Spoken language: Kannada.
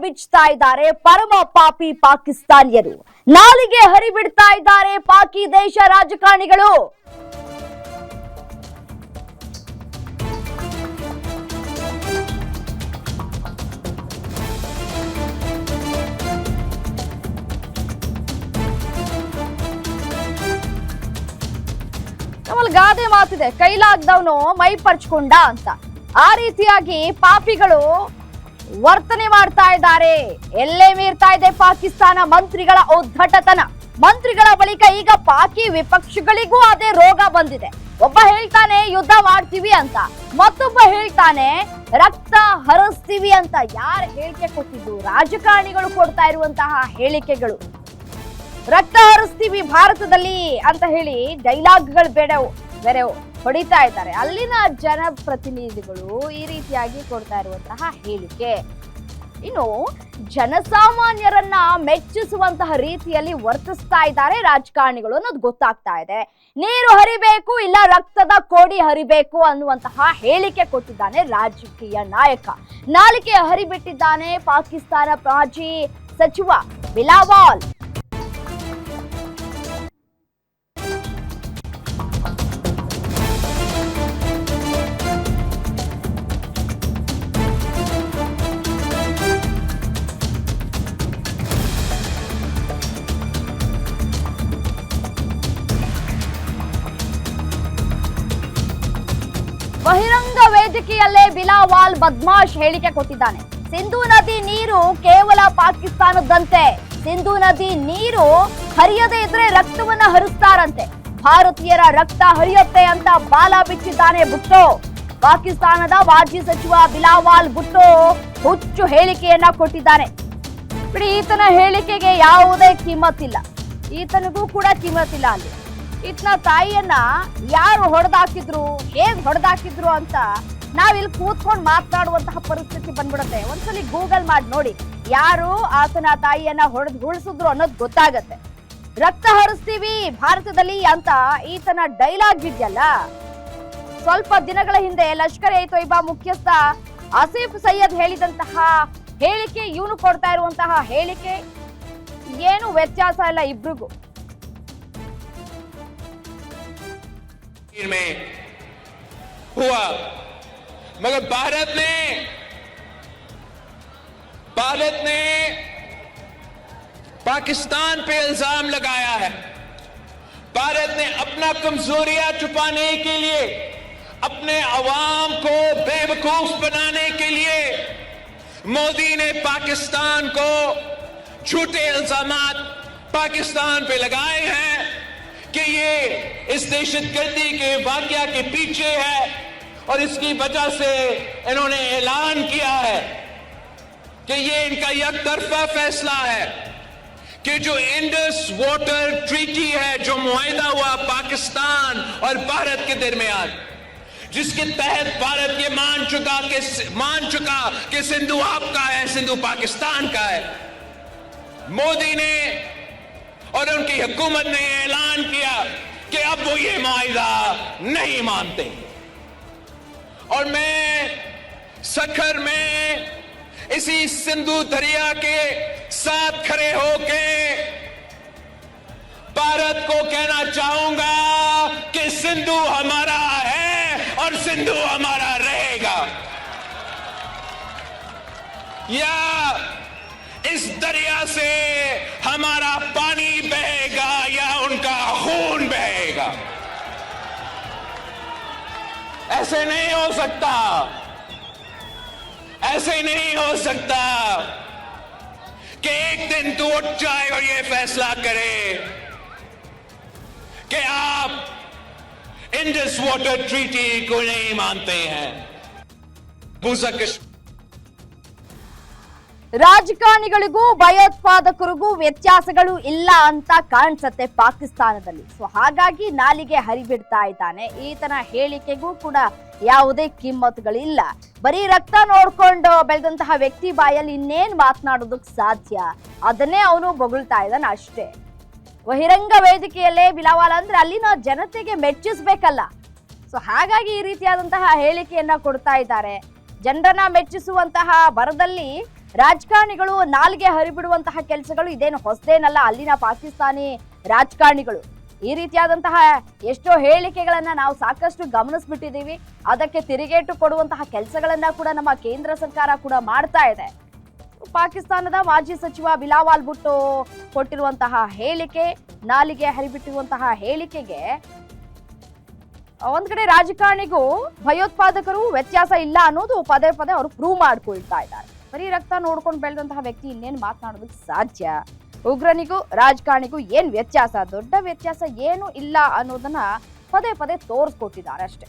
ಬಿಚ್ತಾ ಇದ್ದಾರೆ ಪರಮ ಪಾಪಿ ಪಾಕಿಸ್ತಾನಿಯರು. ನಾಲಿಗೆ ಹರಿಬಿಡ್ತಾ ಇದ್ದಾರೆ ಪಾಕಿ ದೇಶ ರಾಜಕಾರಣಿಗಳು. ನಮ್ಮಲ್ಲಿ ಗಾದೆ ಮಾತಿದೆ, ಕೈಲಾಗ್ದವನು ಮೈ ಪರ್ಚ್ಕೊಂಡ ಅಂತ. ಆ ರೀತಿಯಾಗಿ ಪಾಪಿಗಳು ವರ್ತನೆ ಮಾಡ್ತಾ ಇದ್ದಾರೆ. ಎಲ್ಲೇ ಮೀರ್ತಾ ಇದೆ ಪಾಕಿಸ್ತಾನ ಮಂತ್ರಿಗಳ ಉದ್ದಟತನ. ಮಂತ್ರಿಗಳ ಬಳಿಕ ಈಗ ಪಾಕಿ ವಿಪಕ್ಷಗಳಿಗೂ ಅದೇ ರೋಗ ಬಂದಿದೆ. ಒಬ್ಬ ಹೇಳ್ತಾನೆ ಯುದ್ಧ ಮಾಡ್ತೀವಿ ಅಂತ, ಮತ್ತೊಬ್ಬ ಹೇಳ್ತಾನೆ ರಕ್ತ ಹರಿಸ್ತೀವಿ ಅಂತ. ಯಾರು ಹೇಳಿಕೆ ಕೊಟ್ಟಿದ್ದು? ರಾಜಕಾರಣಿಗಳು ಕೊಡ್ತಾ ಇರುವಂತಹ ಹೇಳಿಕೆಗಳು. ರಕ್ತ ಹರಿಸ್ತೀವಿ ಭಾರತದಲ್ಲಿ ಅಂತ ಹೇಳಿ ಡೈಲಾಗ್ಗಳು ಬೇರೆ ಹೊಡಿತಾ ಇದ್ದಾರೆ ಅಲ್ಲಿನ ಜನಪ್ರತಿನಿಧಿಗಳು. ಈ ರೀತಿಯಾಗಿ ಕೊಡ್ತಾ ಇರುವಂತಹ ಹೇಳಿಕೆ ಇನ್ನು ಜನಸಾಮಾನ್ಯರನ್ನ ಮೆಚ್ಚಿಸುವಂತಹ ರೀತಿಯಲ್ಲಿ ವರ್ತಿಸ್ತಾ ಇದ್ದಾರೆ ರಾಜಕಾರಣಿಗಳು ಅನ್ನೋದು ಗೊತ್ತಾಗ್ತಾ ಇದೆ. ನೀರು ಹರಿಬೇಕು ಇಲ್ಲ ರಕ್ತದ ಕೋಡಿ ಹರಿಬೇಕು ಅನ್ನುವಂತಹ ಹೇಳಿಕೆ ಕೊಟ್ಟಿದ್ದಾನೆ ರಾಜಕೀಯ ನಾಯಕ. ನಾಲಿಗೆ ಹರಿಬಿಟ್ಟಿದ್ದಾನೆ ಪಾಕಿಸ್ತಾನ ಮಾಜಿ ಸಚಿವ ಬಿಲಾವಾಲ್. ಬಹಿರಂಗ ವೇದಿಕೆಯಲ್ಲೇ ಬಿಲಾವಾಲ್ ಬದ್ಮಾಶ್ ಹೇಳಿಕೆ ಕೊಟ್ಟಿದ್ದಾನೆ. ಸಿಂಧೂ ನದಿ ನೀರು ಕೇವಲ ಪಾಕಿಸ್ತಾನದಂತೆ. ಸಿಂಧೂ ನದಿ ನೀರು ಹರಿಯದೇ ಇದ್ರೆ ರಕ್ತವನ್ನ ಹರಿಸ್ತಾರಂತೆ. ಭಾರತೀಯರ ರಕ್ತ ಹರಿಯುತ್ತೆ ಅಂತ ಬಾಲ ಬಿಚ್ಚಿದ್ದಾನೆ ಭುಟ್ಟೋ. ಪಾಕಿಸ್ತಾನದ ಮಾಜಿ ಸಚಿವ ಬಿಲಾವಾಲ್ ಭುಟ್ಟೋ ಹುಚ್ಚು ಹೇಳಿಕೆಯನ್ನ ಕೊಟ್ಟಿದ್ದಾನೆ. ಬಿಡಿ, ಈತನ ಹೇಳಿಕೆಗೆ ಯಾವುದೇ ಕಿಮ್ಮತ್ತಿಲ್ಲ. ಈತನಿಗೂ ಕೂಡ ಕಿಮ್ಮತ್ತಿಲ್ಲ. ಅಲ್ಲಿ ಈತನ ತಾಯಿಯನ್ನ ಯಾರು ಹೊಡೆದಾಕಿದ್ರು, ಹೇಗ್ ಹೊಡೆದಾಕಿದ್ರು ಅಂತ ನಾವಿಲ್ಲಿ ಕೂತ್ಕೊಂಡು ಮಾತನಾಡುವಂತಹ ಪರಿಸ್ಥಿತಿ ಬಂದ್ಬಿಡುತ್ತೆ. ಒಂದ್ಸಲಿ ಗೂಗಲ್ ಮಾಡಿ ನೋಡಿ ಯಾರು ಆತನ ತಾಯಿಯನ್ನ ಹೊಡೆದು ಉಳಿಸಿದ್ರು ಅನ್ನೋದು ಗೊತ್ತಾಗತ್ತೆ. ರಕ್ತ ಹರಿಸ್ತೀವಿ ಭಾರತದಲ್ಲಿ ಅಂತ ಈತನ ಡೈಲಾಗ್ ಇದೆಯಲ್ಲ, ಸ್ವಲ್ಪ ದಿನಗಳ ಹಿಂದೆ ಲಷ್ಕರ್ ಎ ತೊಯ್ಬಾ ಮುಖ್ಯಸ್ಥ ಆಸಿಫ್ ಸೈಯದ್ ಹೇಳಿದಂತಹ ಹೇಳಿಕೆ, ಇವನು ಕೊಡ್ತಾ ಇರುವಂತಹ ಹೇಳಿಕೆ ಏನು ವ್ಯತ್ಯಾಸ ಇಲ್ಲ ಇಬ್ರಿಗೂ. में हुआ, मगर भारत ने पाकिस्तान पे इल्जाम लगाया है। भारत ने अपना कमजोरियां छुपाने के लिए, अपने अवाम को बेवकूफ बनाने के लिए मोदी ने पाकिस्तान को झूठे इल्जामात पाकिस्तान पे लगाए हैं कि ये इस दहशतगर्दी के वाकया के पीछे है। और इसकी वजह से इन्होंने ऐलान किया है कि ये इनका एकतरफा फैसला है कि जो इंडस वाटर ट्रीटी है, जो मुआहिदा हुआ पाकिस्तान और भारत के दरमियान, जिसके तहत भारत ये मान चुका कि सिंधु आपका है, सिंधु पाकिस्तान का है। मोदी ने और उनकी हुकूमत ने ऐलान किया कि अब वो ये मुआहिदा नहीं मानते। और मैं सखर में इसी सिंधु दरिया के साथ खड़े होके भारत को कहना चाहूंगा कि सिंधु हमारा है और सिंधु हमारा रहेगा। या इस दरिया से हमारा पानी बहेगा या उनका खून बहेगा। ऐसे नहीं हो सकता, ऐसे नहीं हो सकता कि एक दिन तू उठ जाए और ये फैसला करे कि आप इंडस वाटर ट्रीटी को नहीं मानते हैं। ರಾಜಕಾರಣಿಗಳಿಗೂ ಭಯೋತ್ಪಾದಕರಿಗೂ ವ್ಯತ್ಯಾಸಗಳು ಇಲ್ಲ ಅಂತ ಕಾಣಿಸುತ್ತೆ ಪಾಕಿಸ್ತಾನದಲ್ಲಿ. ಸೊ ಹಾಗಾಗಿ ನಾಲಿಗೆ ಹರಿಬಿಡ್ತಾ ಇದ್ದಾನೆ. ಈತನ ಹೇಳಿಕೆಗೂ ಕೂಡ ಯಾವುದೇ ಕಿಮ್ಮತ್ತುಗಳಿಲ್ಲ. ಬರೀ ರಕ್ತ ನೋಡ್ಕೊಂಡು ಬೆಳೆದಂತಹ ವ್ಯಕ್ತಿ ಬಾಯಲ್ಲಿ ಇನ್ನೇನ್ ಮಾತನಾಡೋದಕ್ಕೆ ಸಾಧ್ಯ? ಅದನ್ನೇ ಅವನು ಬೊಗಳ್ತಾ ಇದ್ದಾನೆ ಅಷ್ಟೇ. ಬಹಿರಂಗ ವೇದಿಕೆಯಲ್ಲೇ ಬಿಲಾವಾಲ್ ಅಂದ್ರೆ ಅಲ್ಲಿನ ಜನತೆಗೆ ಮೆಚ್ಚಿಸ್ಬೇಕಲ್ಲ. ಸೊ ಹಾಗಾಗಿ ಈ ರೀತಿಯಾದಂತಹ ಹೇಳಿಕೆಯನ್ನ ಕೊಡ್ತಾ ಇದ್ದಾರೆ. ಜನರನ್ನ ಮೆಚ್ಚಿಸುವಂತಹ ಭರದಲ್ಲಿ ರಾಜಕಾರಣಿಗಳು ನಾಲ್ಗೆ ಹರಿಬಿಡುವಂತಹ ಕೆಲಸಗಳು ಇದೇನು ಹೊಸದೇನಲ್ಲ. ಅಲ್ಲಿನ ಪಾಕಿಸ್ತಾನಿ ರಾಜಕಾರಣಿಗಳು ಈ ರೀತಿಯಾದಂತಹ ಎಷ್ಟೋ ಹೇಳಿಕೆಗಳನ್ನ ನಾವು ಸಾಕಷ್ಟು ಗಮನಿಸ್ಬಿಟ್ಟಿದ್ದೀವಿ. ಅದಕ್ಕೆ ತಿರುಗೇಟು ಕೊಡುವಂತಹ ಕೆಲಸಗಳನ್ನ ಕೂಡ ನಮ್ಮ ಕೇಂದ್ರ ಸರ್ಕಾರ ಕೂಡ ಮಾಡ್ತಾ ಇದೆ. ಪಾಕಿಸ್ತಾನದ ಮಾಜಿ ಸಚಿವ ಬಿಲಾವಲ್ ಭುಟ್ಟೋ ಕೊಟ್ಟಿರುವಂತಹ ಹೇಳಿಕೆ, ನಾಲಿಗೆ ಹರಿಬಿಟ್ಟಿರುವಂತಹ ಹೇಳಿಕೆಗೆ ಒಂದ್ ಕಡೆ ರಾಜಕಾರಣಿಗೂ ಭಯೋತ್ಪಾದಕರು ವ್ಯತ್ಯಾಸ ಇಲ್ಲ ಅನ್ನೋದು ಪದೇ ಪದೇ ಅವರು ಪ್ರೂವ್ ಮಾಡ್ಕೊಳ್ತಾ ಇದ್ದಾರೆ. ಬರೀ ರಕ್ತ ನೋಡ್ಕೊಂಡು ಬೆಳೆದಂತಹ ವ್ಯಕ್ತಿ ಇನ್ನೇನು ಮಾತನಾಡೋದಕ್ಕೆ ಸಾಧ್ಯ? ಉಗ್ರನಿಗೂ ರಾಜಕಾರಣಿಗೂ ಏನ್ ವ್ಯತ್ಯಾಸ? ದೊಡ್ಡ ವ್ಯತ್ಯಾಸ ಏನು ಇಲ್ಲ ಅನ್ನೋದನ್ನ ಪದೇ ಪದೇ ತೋರಿಸ್ಕೊಟ್ಟಿದ್ದಾರೆ ಅಷ್ಟೇ.